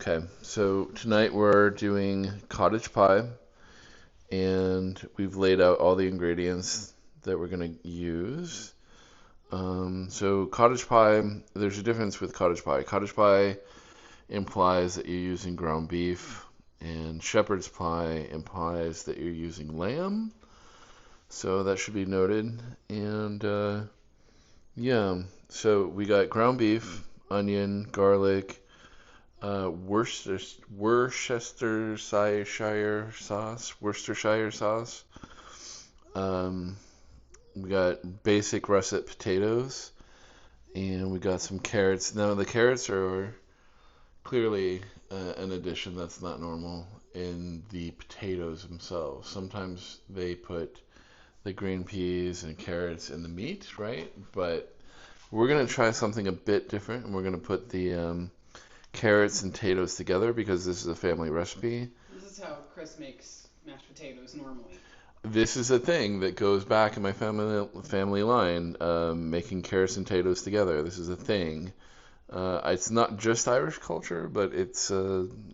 Okay, so tonight we're doing cottage pie, and we've laid out all the ingredients that we're going to use. So cottage pie, there's a difference with cottage pie. Cottage pie implies that you're using ground beef, and shepherd's pie implies that you're using lamb. So that should be noted. And yeah, so we got ground beef, onion, garlic, Worcestershire sauce. Um, we got basic russet potatoes, and we got some carrots. Now the carrots are clearly an addition that's not normal in the potatoes themselves. Sometimes they put the green peas and carrots in the meat, right? But we're gonna try something a bit different, and we're gonna put the carrots and potatoes together because this is a family recipe. This is how Chris makes mashed potatoes normally. This is a thing that goes back in my family line, making carrots and potatoes together. This is a thing. It's not just Irish culture, but it's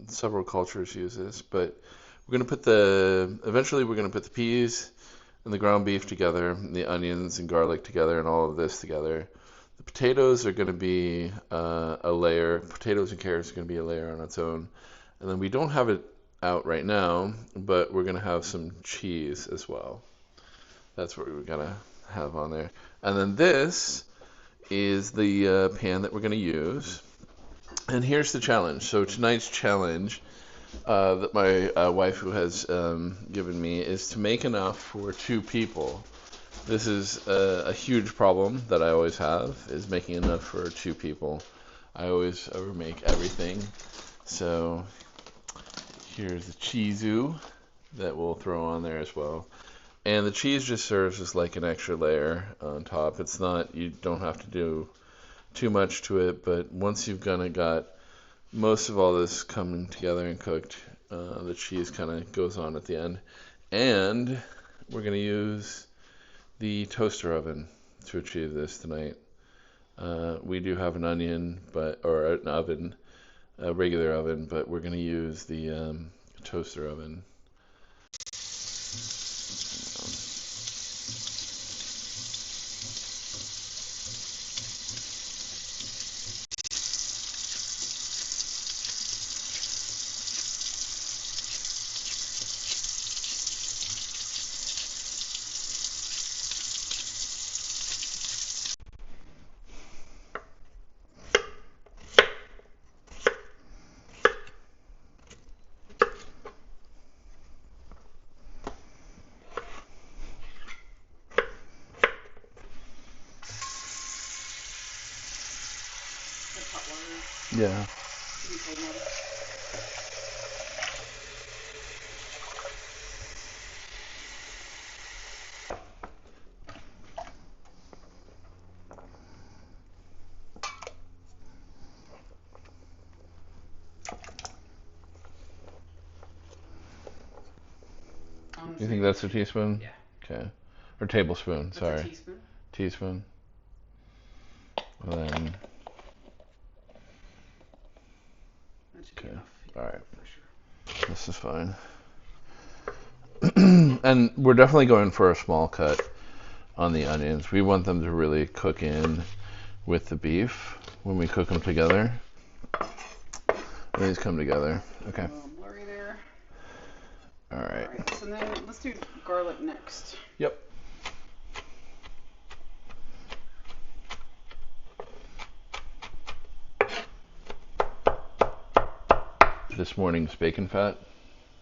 several cultures use this. But eventually we're gonna put the peas and the ground beef together, and the onions and garlic together, and all of this together. The potatoes are going to be a layer. Potatoes and carrots are going to be a layer on its own. And then we don't have it out right now, but we're going to have some cheese as well. That's what we're going to have on there. And then this is the pan that we're going to use. And here's the challenge. So tonight's challenge that my wife who has given me is to make enough for 2 people. This is a huge problem that I always have, is making enough for 2 people. I always overmake everything. So here's the cheesoo that we'll throw on there as well. And the cheese just serves as like an extra layer on top. It's not, you don't have to do too much to it, but once you've kind of got most of all this coming together and cooked, the cheese kind of goes on at the end. And we're going to use the toaster oven to achieve this tonight. We do have an onion, or an oven, a regular oven, but we're going to use the toaster oven. Yeah. You think that's a teaspoon? Yeah. Okay. Or tablespoon, That's sorry. a teaspoon. Teaspoon. And then, That should be okay. enough. All right. For sure. This is fine. And we're definitely going for a small cut on the onions. We want them to really cook in with the beef when we cook them together. These come together. Okay. Blurry there. All right. All right. So then let's do garlic next. Yep. This morning's bacon fat.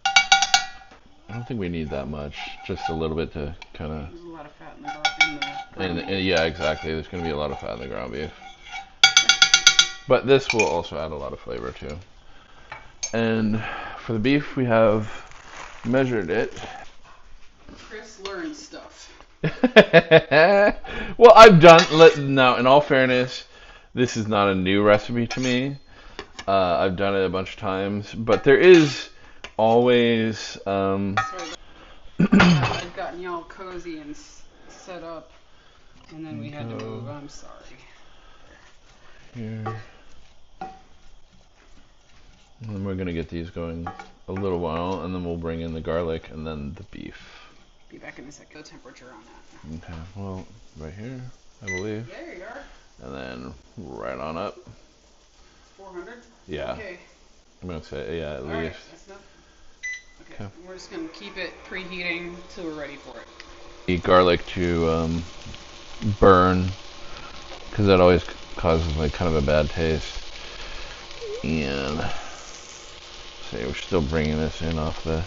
I don't think we need that much. Just a little bit to kind of. There's a lot of fat in the ground beef. And yeah, exactly. There's going to be a lot of fat in the ground beef. But this will also add a lot of flavor too. And for the beef, we have measured it. Chris learned stuff. Well, I've done. Now, in all fairness, this is not a new recipe to me. I've done it a bunch of times, but there is always. Sorry, I've gotten y'all cozy and set up, and then we had to move. I'm sorry. Here. And we're gonna get these going a little while, and then we'll bring in the garlic and then the beef. Be back in a second. The temperature on that. Okay, well, right here, I believe. There you are. And then right on up. 400? Yeah. Okay. I'm gonna say, yeah, at All right, least. that's enough. Okay. We're just going to keep it preheating till we're ready for it. The garlic to burn, because that always causes like kind of a bad taste. And say we're still bringing this in off the.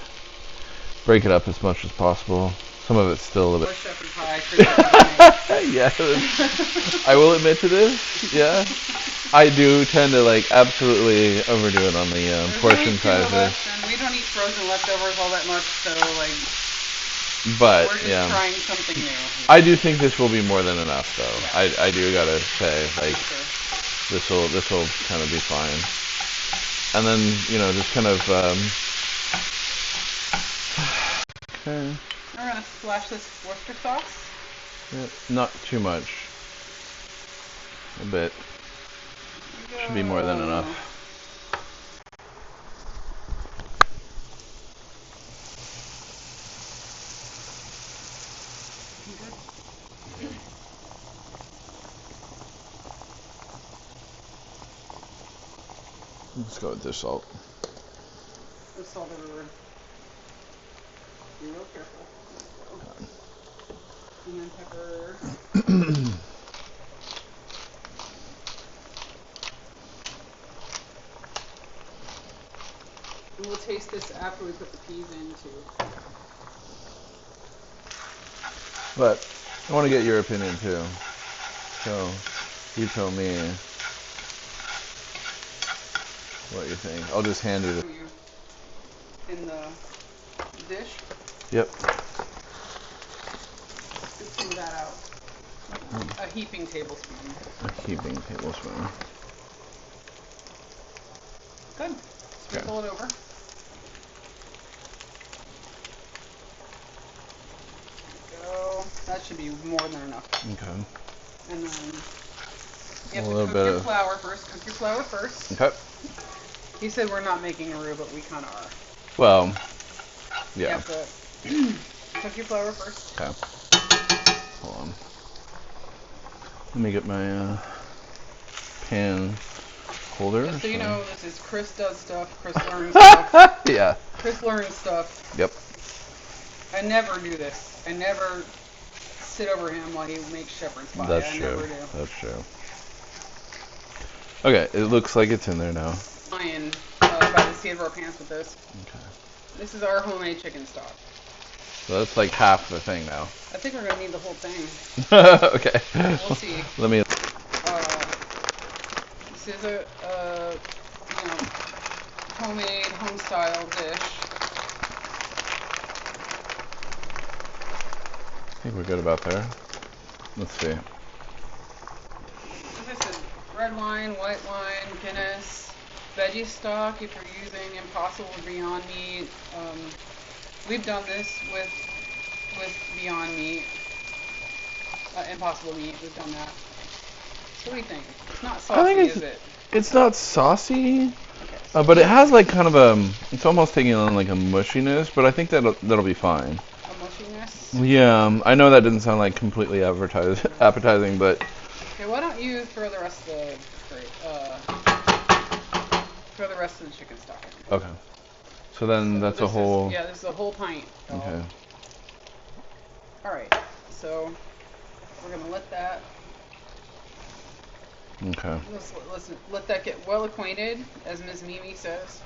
Break it up as much as possible. Some of it's still a little bit. Shepherd pie. Yeah, I will admit to this. Yeah, I do tend to like absolutely overdo it on the portion sizes. And we don't eat frozen leftovers all that much, so like. But we're just yeah, trying something new. I do think this will be more than enough, though. Yeah. I do gotta say, like, Sure. this will kind of be fine. And then just kind of okay. We're gonna splash this Worcester sauce. Yeah, not too much. A bit. Should be more than enough. Let's go with this salt. The salt everywhere. Be real careful. Okay. And then pepper. And we'll taste this after we put the peas in too. But I want to get your opinion too. So you tell me what you think. I'll just hand you in the dish. Yep. Just clean that out. A heaping tablespoon. A heaping tablespoon. Good. Sprinkle it over. Go. That should be more than enough. Okay. And then you have to cook your flour first. Cook your flour first. Okay. He said we're not making a roux, but we kind of are. Well, yeah. You have to cook your flour first. Okay. Hold on. Let me get my pan holder. Just so you know, this is Chris does stuff. Chris learns stuff. Yeah. Chris learns stuff. Yep. I never do this. I never sit over him while he makes shepherd's pie. That's I true. never do. That's true. Okay, it looks like it's in there now. Lion by the seat of our pants with this. Okay. This is our homemade chicken stock. So that's like half the thing now. I think we're gonna need the whole thing. Okay. We'll see. Let me. This is a homemade, home style dish. I think we're good about there. Let's see. This is red wine, white wine, Guinness, veggie stock if you're using Impossible Beyond Meat. We've done this with Beyond Meat. Impossible Meat, we've done that. So what do you think? It's not saucy, is it? It's not saucy, Okay, so but it has like kind of it's almost taking on like a mushiness, but I think that'll be fine. a mushiness? Yeah, I know that didn't sound like completely appetizing, but Okay, why don't you throw the rest of the chicken stock in? okay. So then that's a whole. Yeah, this is a whole pint. Okay. All right, so we're gonna let that. Okay. Let's let that get well acquainted, as Ms. Mimi says,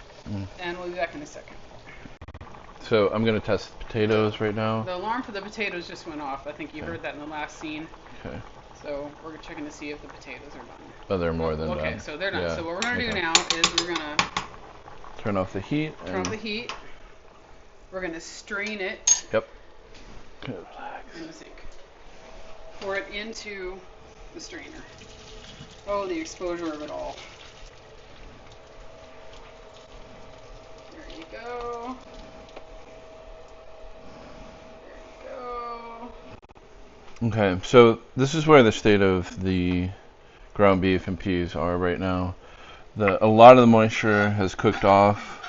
and we'll be back in a second. So I'm gonna test potatoes right now. The alarm for the potatoes just went off. I think you heard that in the last scene. Okay. So we're checking to see if the potatoes are done. Oh, they're more than done. Okay, so they're done. Yeah. So what we're gonna do now is we're gonna turn off the heat. turn off the heat. We're gonna strain it. Yep. Good. In the sink. Pour it into the strainer. Oh, the exposure of it all. There you go. There you go. Okay, so this is where the state of the ground beef and peas are right now. A lot of the moisture has cooked off,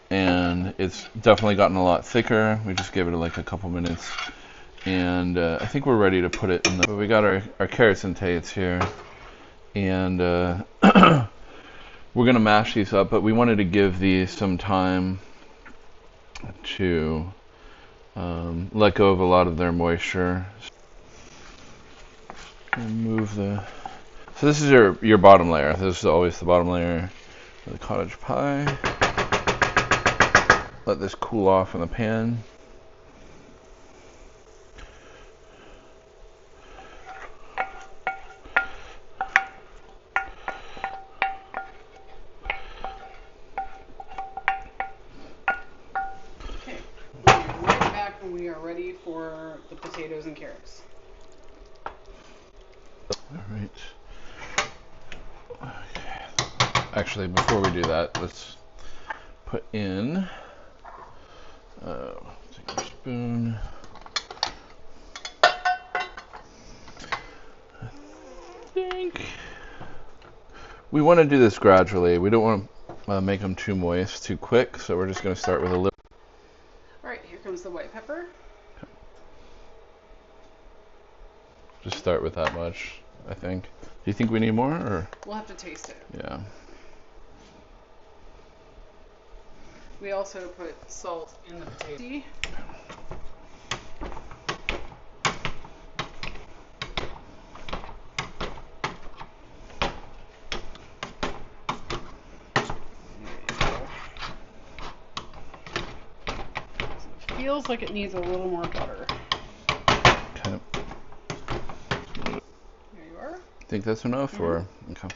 and it's definitely gotten a lot thicker. We just gave it like a couple minutes, and I think we're ready to put it in the. We got our carrots and tates here, and we're gonna mash these up, but we wanted to give these some time to let go of a lot of their moisture. Remove the. So this is your bottom layer. This is always the bottom layer of the cottage pie. Let this cool off in the pan. Okay, we'll be right back when we are ready for the potatoes and carrots. All right. Okay. Actually, before we do that, let's put in. Take a spoon. I think we want to do this gradually. We don't want to make them too moist too quick, so we're just going to start with a little. All right, here comes the white pepper. Just start with that much, I think. Do you think we need more, or? We'll have to taste it. Yeah. We also put salt in the potato. Feels like it needs a little more butter. Okay. There you are. Think that's enough, or okay?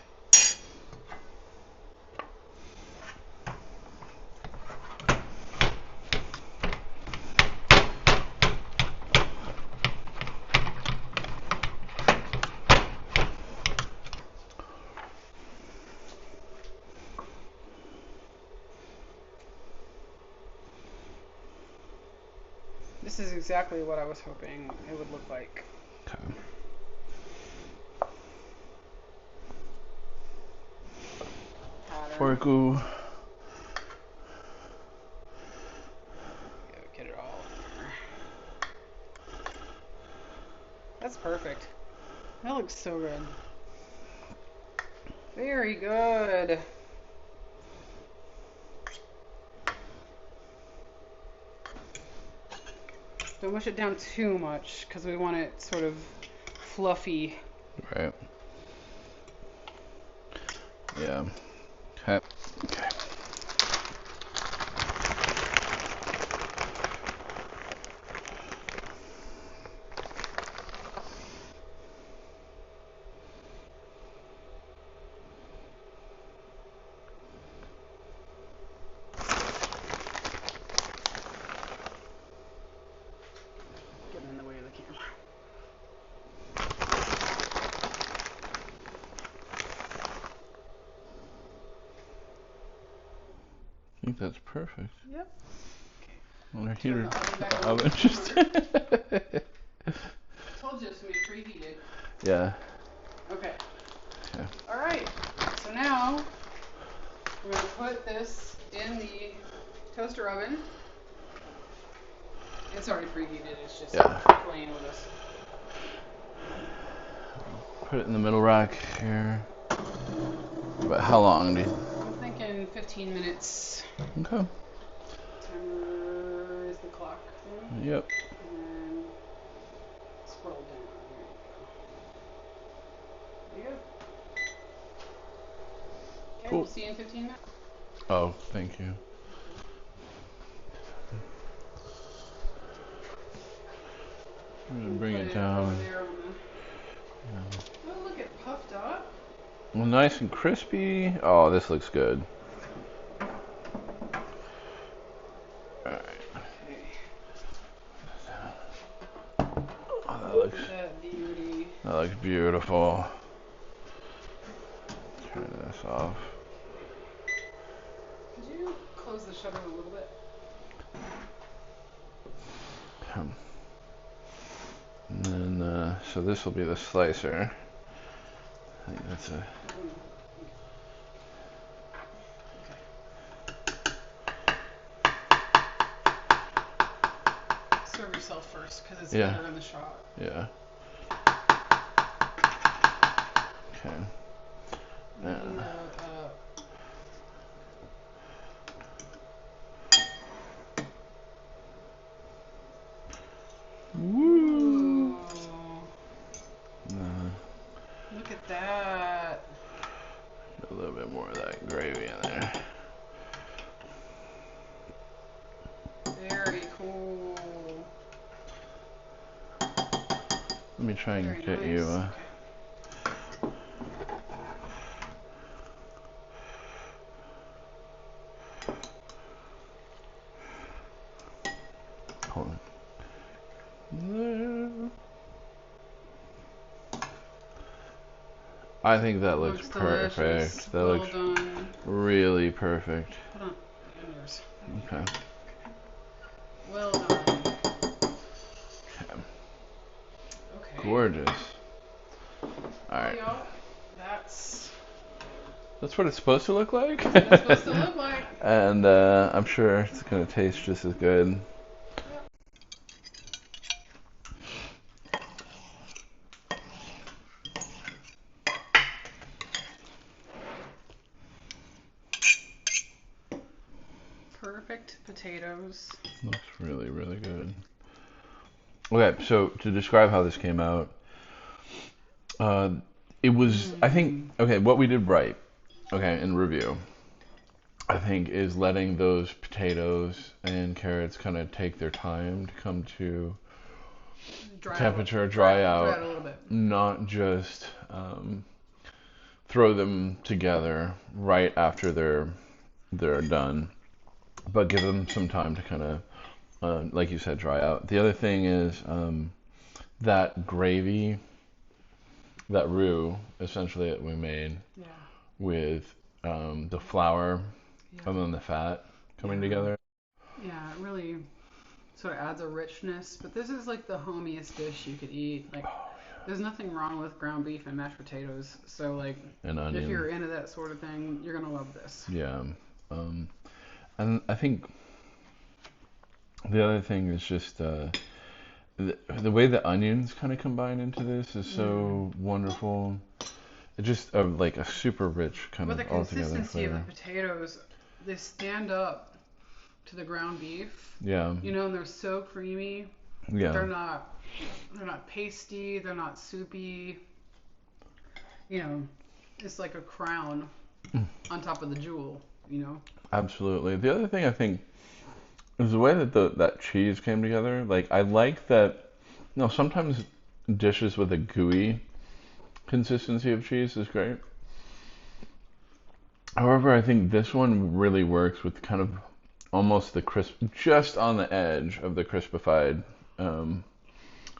This is exactly what I was hoping it would look like. Okay. Before I go. Get it all in there. That's perfect. That looks so good. Very good. Don't mush it down too much because we want it sort of fluffy. Right. Yeah. Okay. Okay. Getting in the way of the camera. I think that's perfect. Yep. On our Turn heater. the oven back The on. oven just. Told you it's gonna be preheated. Yeah. Okay. Okay. All right. So now we're gonna put this in the toaster oven. It's already preheated. It's just playing with us. Put it in the middle rack here. But how long do you? I'm thinking 15 minutes. Okay. Timer is the clock thing. Yep. And then scroll down. There you go. Okay, Cool. we'll see you in 15 minutes. Oh, thank you. I'm gonna bring it down. Oh, look, it puffed up. Well, nice and crispy. Oh, this looks good. All right. Oh, that looks beautiful. Turn this off. Could you close the shutter a little bit? And then, so this will be the slicer. I think that's a. serve yourself first because it's Yeah. better in the shot. Yeah. Okay. Moving Yeah. that up. Woo. Ooh. Look at that. A little bit more of that gravy in there. Very cool. Let me try and Very get you. nice. Okay. Hold on. There. I think that looks delicious. perfect. That Well looks done. really perfect. Hold on. And yours. Okay. Well done. Okay. Okay. Gorgeous. All Well, right. y'all, that's That's what it's supposed to look like. what it's supposed to look like. And I'm sure it's gonna taste just as good. Yep. Perfect potatoes. Looks really, really good. Okay, so to describe how this came out, uh, it was, I think, okay, what we did right, okay, in review, I think, is letting those potatoes and carrots kind of take their time to come to temperature, dry out, a little bit. not just throw them together right after they're done, but give them some time to kind of, like you said, dry out. The other thing is that gravy, that roux, essentially that we made Yeah. with the flour Yeah. and then the fat coming together. Yeah, it really sort of adds a richness. But this is like the homiest dish you could eat. Like, there's nothing wrong with ground beef and mashed potatoes. So, like, And if onion. you're into that sort of thing, you're gonna love this. Yeah. And I think the other thing is just the way the onions kind of combine into this is so wonderful. It just like a super rich kind But the of altogether consistency of the flavor. potatoes, they stand up to the ground beef. Yeah. You know, and they're so creamy. Yeah. They're not pasty, they're not soupy. You know, it's like a crown on top of the jewel, you know. Absolutely. The other thing I think is the way that that cheese came together. Like I like that. You know, sometimes dishes with a gooey consistency of cheese is great. However, I think this one really works with kind of almost the crisp, just on the edge of the crispified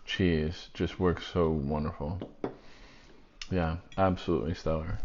cheese. Just works so wonderful. Yeah, absolutely stellar.